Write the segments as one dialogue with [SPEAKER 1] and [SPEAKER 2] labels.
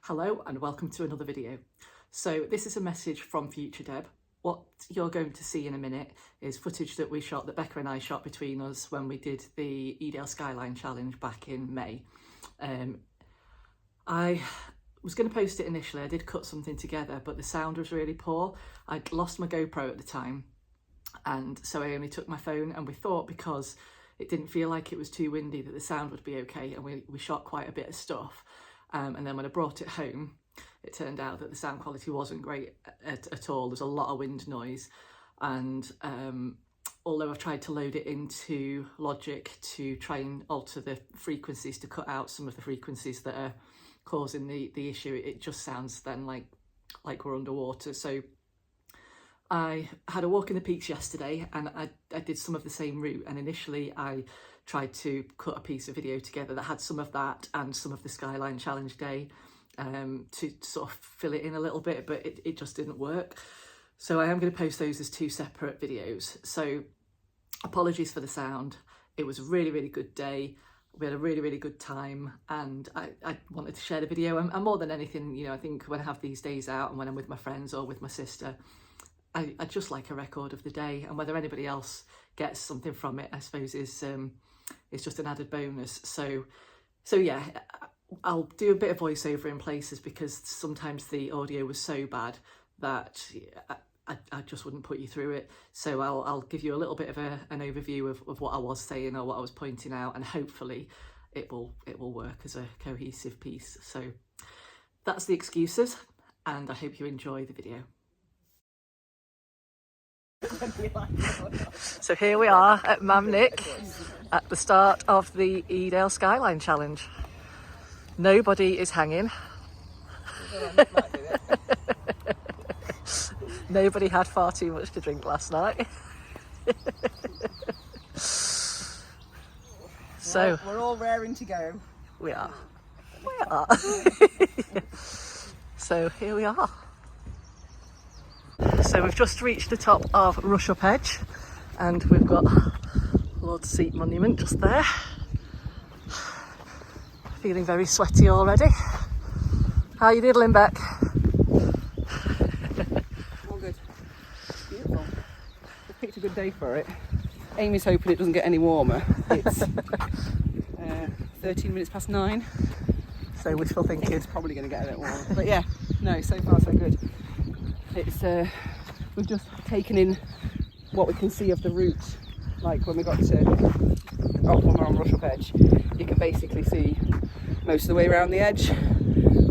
[SPEAKER 1] Hello and welcome to another video. So this is a message from Future Deb. What you're going to see in a minute is footage that Becca and I shot between us when we did the Edale Skyline challenge back in May. I was going to post it initially. I did cut something together, but the sound was really poor. I'd lost my GoPro at the time, and so I only took my phone, and we thought because it didn't feel like it was too windy that the sound would be okay, and we shot quite a bit of stuff. And then when I brought it home, it turned out that the sound quality wasn't great at all. There's a lot of wind noise, and although I've tried to load it into Logic to try and alter the frequencies to cut out some of the frequencies that are causing the issue, it just sounds then like we're underwater. So I had a walk in the peaks yesterday, and I did some of the same route, and initially I tried to cut a piece of video together that had some of that and some of the Skyline challenge day to sort of fill it in a little bit, but it just didn't work. So I am going to post those as two separate videos. So apologies for the sound. It was a really, really good day. We had a really, really good time, and I wanted to share the video. And more than anything, you know, I think when I have these days out and when I'm with my friends or with my sister, I just like a record of the day, and whether anybody else gets something from it, I suppose it's just an added bonus. So yeah, I'll do a bit of voiceover in places because sometimes the audio was so bad that I just wouldn't put you through it. So I'll give you a little bit of an overview of what I was saying or what I was pointing out, and hopefully it will work as a cohesive piece. So that's the excuses, and I hope you enjoy the video. So here we are at Mamnick at the start of the Edale Skyline challenge. Nobody is hanging. Nobody had far too much to drink last night. So
[SPEAKER 2] we're all raring to go.
[SPEAKER 1] We are. So here we are. So we've just reached the top of Rush Up Edge, and we've got Lord Seat Monument just there. Feeling very sweaty already. How you diddling, Beck?
[SPEAKER 2] All good. Beautiful. We've picked a good day for it. Amy's hoping it doesn't get any warmer. It's 13 minutes past 9.
[SPEAKER 1] So wishful thinking.
[SPEAKER 2] It's probably going to get a bit warmer. But yeah, no, so far so good. It's we've just taken in what we can see of the route. Like when we got to when we're on Rush Up Edge, you can basically see most of the way around the edge.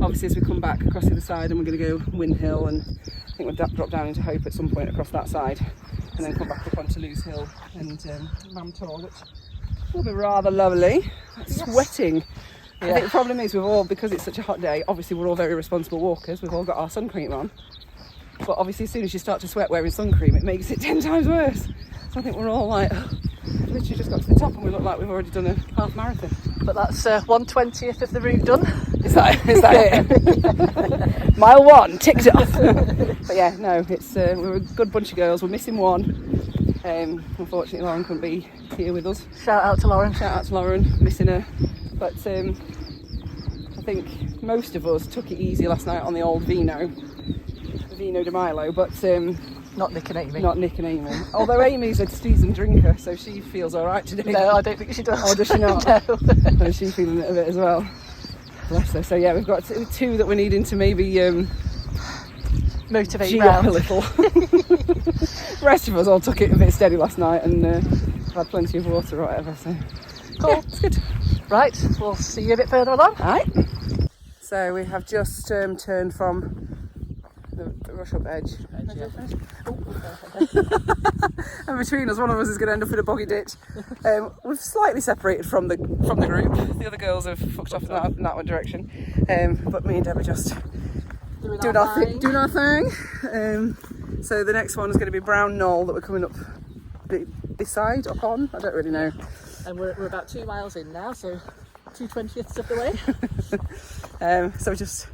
[SPEAKER 2] Obviously, as we come back across the other side, and we're going to go Win Hill, and I think we'll drop down into Hope at some point across that side, and then come back up onto Lewes Hill and Ram Tor, which will be rather lovely. It's sweating. Yeah. I think the problem is because it's such a hot day, obviously we're all very responsible walkers. We've all got our sun cream on. But obviously as soon as you start to sweat wearing sun cream, it makes it 10 times worse. So I think we're all like, literally just got to the top and we look like we've already done a half marathon.
[SPEAKER 1] But that's 1/20th of the route done.
[SPEAKER 2] Is that it? Mile 1, ticked off. But yeah, no, we're a good bunch of girls. We're missing one. Unfortunately Lauren couldn't be here with us.
[SPEAKER 1] Shout out to Lauren.
[SPEAKER 2] Shout out to Lauren, missing her. But I think most of us took it easy last night on the old Vino de Milo, but
[SPEAKER 1] not Nick and Amy.
[SPEAKER 2] Not Nick and Amy. Although Amy's a seasoned drinker, so she feels all right today.
[SPEAKER 1] No, I don't think she does.
[SPEAKER 2] Oh, does she not?
[SPEAKER 1] No.
[SPEAKER 2] No, she's feeling it a bit as well. Bless her. So yeah, we've got two that we're needing to maybe
[SPEAKER 1] motivate
[SPEAKER 2] G
[SPEAKER 1] round
[SPEAKER 2] up a little. The rest of us all took it a bit steady last night and had plenty of water or whatever. So
[SPEAKER 1] cool.
[SPEAKER 2] Yeah, it's good.
[SPEAKER 1] Right, we'll see you a bit further along.
[SPEAKER 2] All right. So we have just turned from the Rush Up Edge. And between us, one of us is going to end up in a boggy ditch. We've slightly separated from the group. The other girls have fucked off in that one direction. But me and Deb are just doing our thing. So the next one is going to be Brown Knoll that we're coming up beside, up on. I don't really know.
[SPEAKER 1] And we're about 2 miles in now, so 2/20ths of the way.
[SPEAKER 2] So we just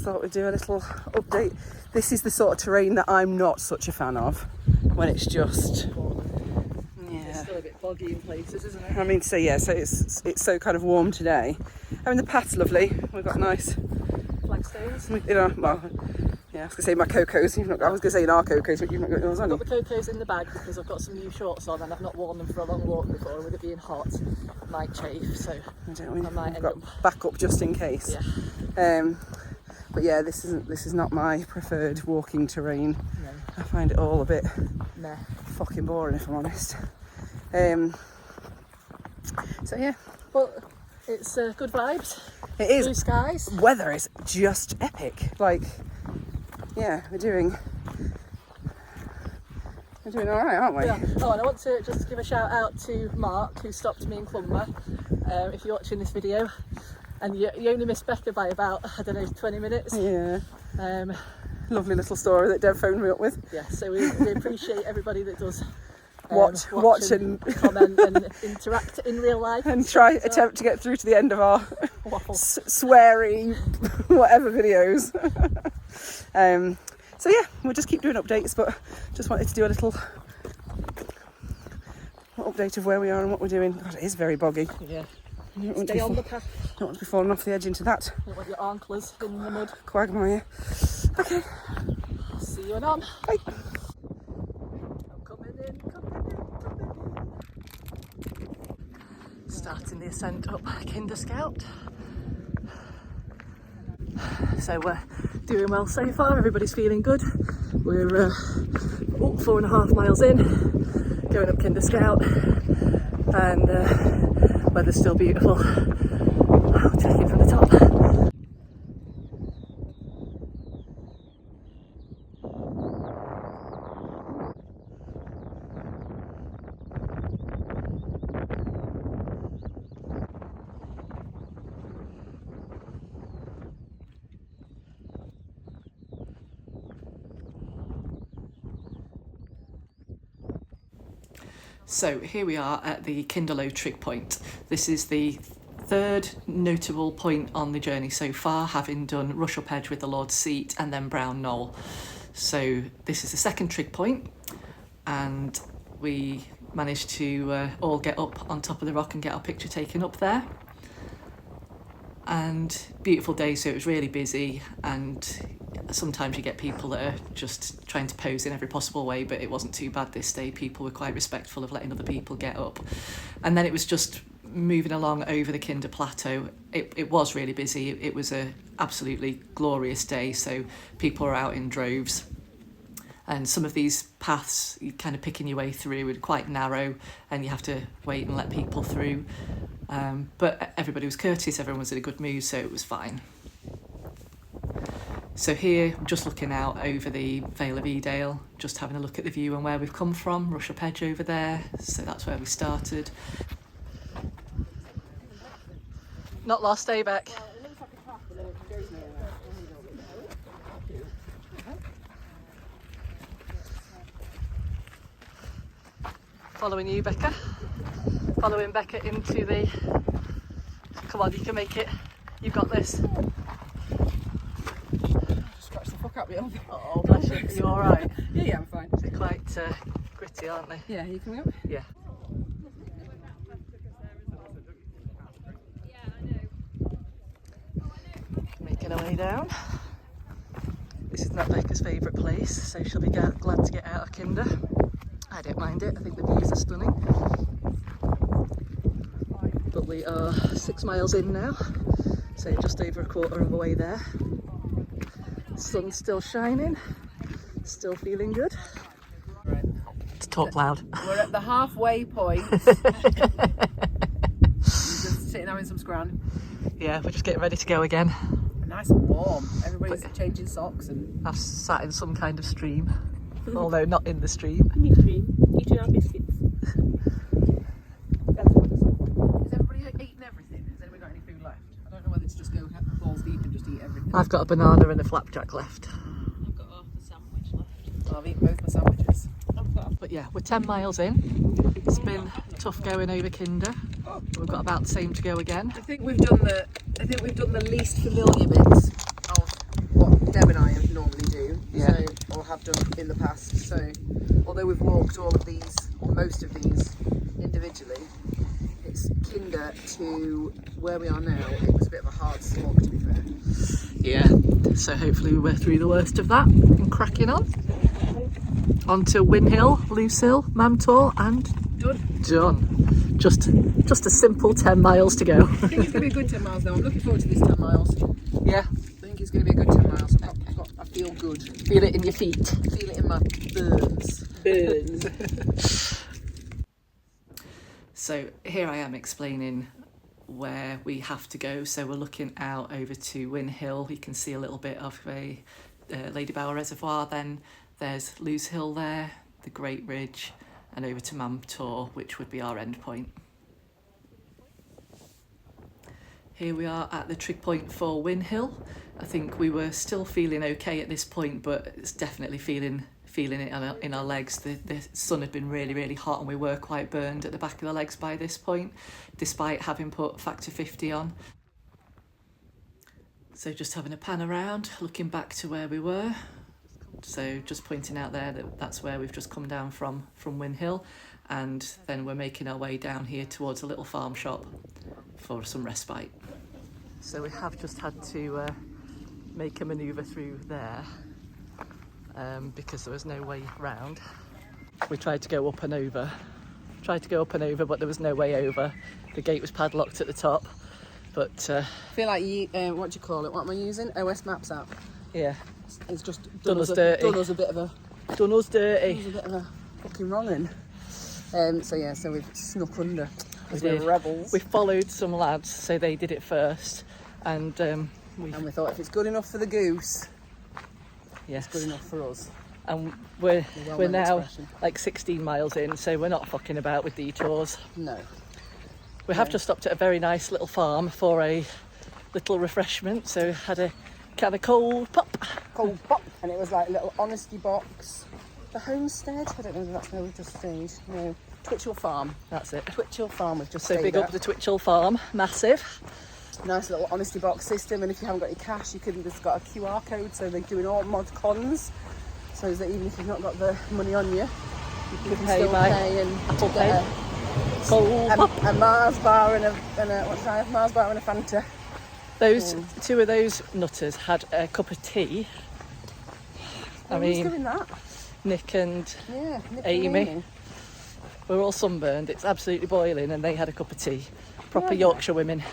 [SPEAKER 2] thought we'd do a little update. This is the sort of terrain that I'm not such a fan of, when it's just
[SPEAKER 1] It's still a bit boggy in places, isn't it?
[SPEAKER 2] I mean, so yeah, so it's so kind of warm today. I mean, the path's lovely. We've got nice
[SPEAKER 1] stones.
[SPEAKER 2] You know, well, yeah, I was going to say my cocos. I was going to say in our cocos, but you've not got yours on.
[SPEAKER 1] I've got the cocos in the bag because I've got some new shorts on and I've not worn them for a long walk before. With it being hot, it might chafe, so I might end up
[SPEAKER 2] backup just in case.
[SPEAKER 1] Yeah.
[SPEAKER 2] But yeah, this is not my preferred walking terrain.
[SPEAKER 1] No.
[SPEAKER 2] I find it all a bit
[SPEAKER 1] Meh.
[SPEAKER 2] fucking boring, if I'm honest. So yeah.
[SPEAKER 1] But it's good vibes.
[SPEAKER 2] It is.
[SPEAKER 1] Blue skies.
[SPEAKER 2] Weather is just epic. Like, yeah, we're doing all right, aren't we?
[SPEAKER 1] Yeah. Oh, and I want to just give a shout out to Mark, who stopped me in Clumber. If you're watching this video, and you only missed Becca by about, I don't know, 20 minutes.
[SPEAKER 2] Yeah. Lovely little story that Dev phoned me up with.
[SPEAKER 1] Yeah, so we appreciate everybody that does
[SPEAKER 2] watch and
[SPEAKER 1] comment and interact in real life
[SPEAKER 2] and attempt to get through to the end of our sweary whatever videos. So yeah, we'll just keep doing updates, but just wanted to do a little update of where we are and what we're doing. God, it is very boggy.
[SPEAKER 1] Yeah.
[SPEAKER 2] Stay
[SPEAKER 1] on the path.
[SPEAKER 2] Don't want to be falling off the edge into that.
[SPEAKER 1] Don't want your anklers in the mud.
[SPEAKER 2] Quagmire. Okay.
[SPEAKER 1] See you on.
[SPEAKER 2] Bye.
[SPEAKER 1] I'm coming in. Starting the ascent up Kinder Scout. So we're doing well so far, everybody's feeling good. We're 4.5 miles in, going up Kinder Scout, and weather's still beautiful. I'll check it from the top. So here we are at the Kinderlow trig point. This is the third notable point on the journey so far, having done Rush Up Edge with the Lord's Seat and then Brown Knoll. So this is the second trig point, and we managed to all get up on top of the rock and get our picture taken up there. And beautiful day, so it was really busy, and sometimes you get people that are just trying to pose in every possible way, but it wasn't too bad this day. People were quite respectful of letting other people get up. And then it was just moving along over the Kinder Plateau. It was really busy. It was a absolutely glorious day, so people were out in droves. And some of these paths, you're kind of picking your way through, are quite narrow, and you have to wait and let people through. But everybody was courteous, everyone was in a good mood, so it was fine. So here, I'm just looking out over the Vale of Edale, just having a look at the view and where we've come from. Rush Up Edge over there, so that's where we started. Not lost, eh, Beck? Following you, Becca. Following Becca into the... Come on, you can make it. You've got this.
[SPEAKER 2] Scratch the fuck up, you.
[SPEAKER 1] Oh, bless you. Are you all right?
[SPEAKER 2] Yeah, I'm fine.
[SPEAKER 1] They're quite gritty, aren't they?
[SPEAKER 2] Yeah, are you coming up?
[SPEAKER 1] Yeah. Making our way down. This is not Becca's favourite place, so she'll be glad to get out of Kinder. I don't mind it, I think the views are stunning. But we are 6 miles in now, so just over a quarter of the way there. Sun's still shining, still feeling good.
[SPEAKER 2] Right.
[SPEAKER 1] To talk loud.
[SPEAKER 2] We're at the halfway point. We're just sitting having some scran.
[SPEAKER 1] Yeah, we're just getting ready to go again.
[SPEAKER 2] Nice and warm. Everybody's changing socks and...
[SPEAKER 1] I've sat in some kind of stream, although not in the stream.
[SPEAKER 3] In the stream, eating our biscuits.
[SPEAKER 2] Has everybody eaten everything? Has anybody got any food left? I don't know whether to just go balls deep and just eat everything.
[SPEAKER 1] I've got a banana and a flapjack left.
[SPEAKER 3] I've got half a sandwich left.
[SPEAKER 2] Well, I've eaten both my sandwiches.
[SPEAKER 1] But yeah, we're 10 miles in. It's been tough going over Kinder. We've got about the same to go again.
[SPEAKER 2] I think we've done the least familiar bits of what Deb and I normally do.
[SPEAKER 1] Yeah.
[SPEAKER 2] So, or have done in the past. So, although we've walked all of these, or most of these, individually, it's Kinder to where we are now. It was a bit of a hard slog, to be fair.
[SPEAKER 1] Yeah, So hopefully we're through the worst of that and cracking on. On to Win Hill, Loose Hill, Mamtor, and done. Just a simple 10 miles to go.
[SPEAKER 2] I think it's going to be a good 10 miles though. I'm looking forward to this 10 miles.
[SPEAKER 1] Yeah.
[SPEAKER 2] I think it's going to be a good 10 miles. I feel good.
[SPEAKER 1] Feel it in your feet.
[SPEAKER 2] Feel it in my burns.
[SPEAKER 1] So here I am explaining where we have to go. So we're looking out over to Win Hill. You can see a little bit of a Lady Bower Reservoir. Then there's Loose Hill there, the Great Ridge, and over to Mamtor, which would be our end point. Here we are at the trig point for Win Hill. I think we were still feeling okay at this point, but it's definitely feeling it in our legs. The sun had been really hot and we were quite burned at the back of the legs by this point, despite having put factor 50 on. So just having a pan around, looking back to where we were. So just pointing out there that that's where we've just come down from Win Hill, and then we're making our way down here towards a little farm shop for some respite. So we have just had to make a manoeuvre through there because there was no way round. We tried to go up and over, but there was no way over. The gate was padlocked at the top, but
[SPEAKER 2] I feel like what do you call it? What am I using? OS Maps app.
[SPEAKER 1] yeah,
[SPEAKER 2] It's just
[SPEAKER 1] done us dirty.
[SPEAKER 2] Done us a bit of a fucking wronging. So we've snuck under.
[SPEAKER 1] We
[SPEAKER 2] We're
[SPEAKER 1] did.
[SPEAKER 2] rebels.
[SPEAKER 1] We followed some lads, so they did it first, and we
[SPEAKER 2] thought if it's good enough for the goose,
[SPEAKER 1] yes,
[SPEAKER 2] it's good enough for us.
[SPEAKER 1] and we're
[SPEAKER 2] well-known
[SPEAKER 1] now
[SPEAKER 2] expression.
[SPEAKER 1] like 16 miles in, so we're not fucking about with detours.
[SPEAKER 2] No.
[SPEAKER 1] We have just stopped at a very nice little farm for a little refreshment, so had a can of cold pop.
[SPEAKER 2] Cold pop, and it was like a little honesty box. The homestead. I don't know if that's where we've just stayed. No, Twitchell Farm.
[SPEAKER 1] That's it.
[SPEAKER 2] Twitchell Farm. We've just
[SPEAKER 1] So
[SPEAKER 2] stayed
[SPEAKER 1] big
[SPEAKER 2] at.
[SPEAKER 1] up the Twitchell farm, massive.
[SPEAKER 2] Nice little honesty box system, and if you haven't got your cash, you can just got a QR code. So they're doing all mod cons, so that even if you've not got the money on you can
[SPEAKER 1] pay
[SPEAKER 2] still
[SPEAKER 1] by
[SPEAKER 2] pay and
[SPEAKER 1] Apple
[SPEAKER 2] get
[SPEAKER 1] Pay. Cold pop.
[SPEAKER 2] a Mars bar and a what's that? Mars bar and a Fanta.
[SPEAKER 1] Those two of those nutters had a cup of tea. I
[SPEAKER 2] Who's
[SPEAKER 1] mean,
[SPEAKER 2] doing that?
[SPEAKER 1] Nick and
[SPEAKER 2] Yeah, Nick and
[SPEAKER 1] Amy. We're all sunburned. It's absolutely boiling, and they had a cup of tea. Proper
[SPEAKER 2] Yeah.
[SPEAKER 1] Yorkshire women.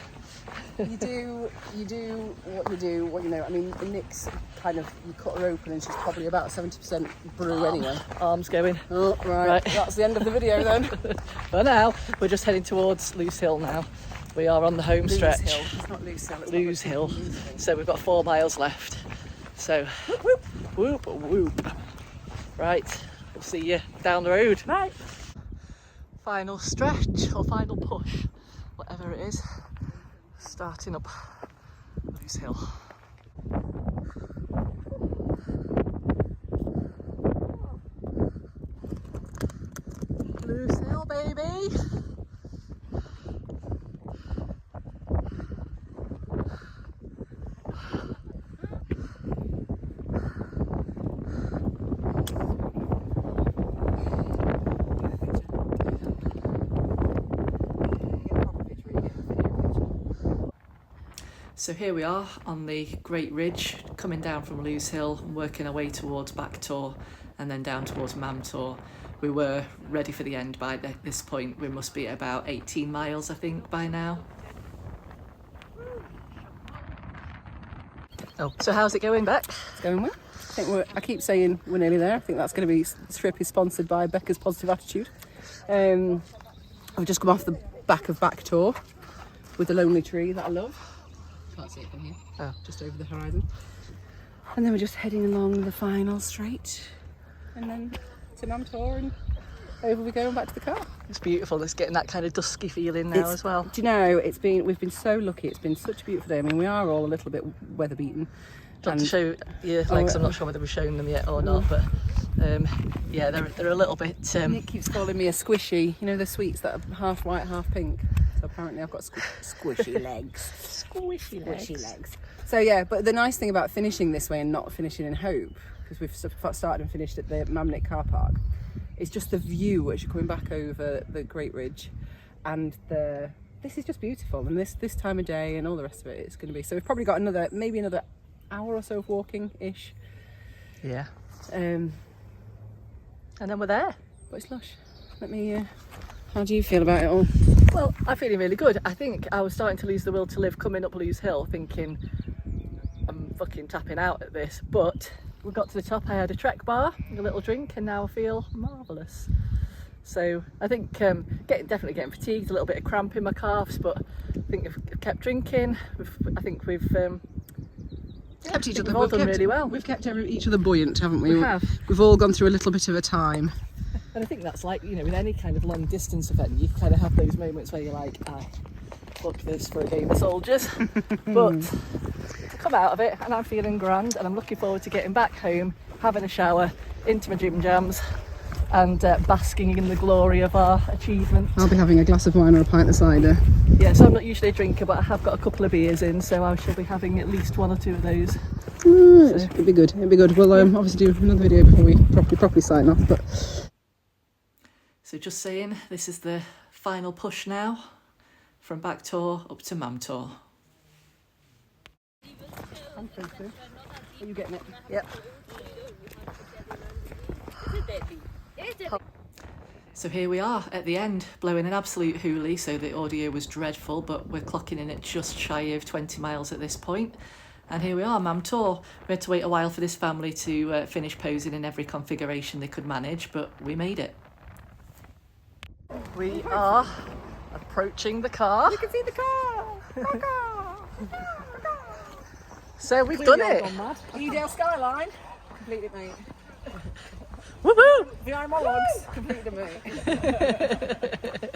[SPEAKER 2] You do what you know. I mean, Nick's kind of, you cut her open and she's probably about 70% brew anyway.
[SPEAKER 1] Arms going.
[SPEAKER 2] Oh, right. That's the end of the video then.
[SPEAKER 1] But now we're just heading towards Loose Hill now. We are on the home stretch.
[SPEAKER 2] Loose Hill. It's not Loose Hill. It's
[SPEAKER 1] Loose Hill. So we've got 4 miles left. So whoop whoop. Right, we'll see you down the road.
[SPEAKER 2] Right.
[SPEAKER 1] Final stretch or final push, whatever it is. Starting up Loose Hill. Loose Hill, baby. So here we are on the Great Ridge, coming down from Loose Hill, working our way towards Backtor and then down towards Mamtor. We were ready for the end by this point. We must be at about 18 miles, I think, by now. Oh, so how's it going, Beck?
[SPEAKER 2] It's going well. I keep saying we're nearly there. I think that's going to be, this trip is sponsored by Becca's Positive Attitude. I've just come off the back of Backtor with the lonely tree that I love. Can't see it from here.
[SPEAKER 1] Oh.
[SPEAKER 2] Just over the horizon. And then we're just heading along the final straight. And then to Mamtor and over we go and back to the car.
[SPEAKER 1] It's beautiful. It's getting that kind of dusky feeling now as well.
[SPEAKER 2] Do you know, we've been so lucky. It's been such a beautiful day. I mean, we are all a little bit weather beaten.
[SPEAKER 1] Do you want to show your legs? I'm not sure whether we've shown them yet or not, but yeah, they're a little bit...
[SPEAKER 2] Nick keeps calling me a squishy. You know the sweets that are half white, half pink? So apparently I've got squishy legs.
[SPEAKER 1] Squishy
[SPEAKER 2] legs. So yeah, but the nice thing about finishing this way and not finishing in Hope, because we've started and finished at the Mamnick car park, is just the view as you're coming back over the Great Ridge, and this is just beautiful. And this time of day and all the rest of it, it's going to be. So we've probably got maybe another hour or so of walking-ish.
[SPEAKER 1] Yeah.
[SPEAKER 2] Um,
[SPEAKER 1] And then we're there.
[SPEAKER 2] but it's lush. Let me, how do you feel about it all?
[SPEAKER 1] Well, I'm feeling really good. I think I was starting to lose the will to live coming up Lewes Hill, thinking I'm fucking tapping out at this. But we got to the top, I had a Trek bar, a little drink, and now I feel marvellous. So I think definitely getting fatigued, a little bit of cramp in my calves, but I think I've kept drinking. I think we've
[SPEAKER 2] Kept each other.
[SPEAKER 1] we've all done really well.
[SPEAKER 2] We've kept each other buoyant, haven't we?
[SPEAKER 1] We have.
[SPEAKER 2] We've all gone through a little bit of a time.
[SPEAKER 1] And I think that's like, you know, with any kind of long distance event, you kind of have those moments where you're like, fuck this for a game of soldiers. But come out of it and I'm feeling grand, and I'm looking forward to getting back home, having a shower, into my gym jams, and basking in the glory of our achievement.
[SPEAKER 2] I'll be having a glass of wine or a pint of cider.
[SPEAKER 1] Yeah, so I'm not usually a drinker, but I have got a couple of beers in, so I shall be having at least one or two of those.
[SPEAKER 2] It'd be good. It'd be good. We'll obviously do another video before we properly sign off. But
[SPEAKER 1] So just saying, this is the final push now, from back tour up to Mam tour.
[SPEAKER 2] Are you getting it?
[SPEAKER 1] Yep. So here we are at the end, blowing an absolute hoolie, so the audio was dreadful, but we're clocking in at just shy of 20 miles at this point. And here we are, Mam tour. We had to wait a while for this family to finish posing in every configuration they could manage, but we made it. We are approaching the car.
[SPEAKER 2] You can see the car.
[SPEAKER 1] So we've done it.
[SPEAKER 2] Edale Skyline. Complete it, mate.
[SPEAKER 1] Woohoo!
[SPEAKER 2] Behind my logs. Complete it, mate.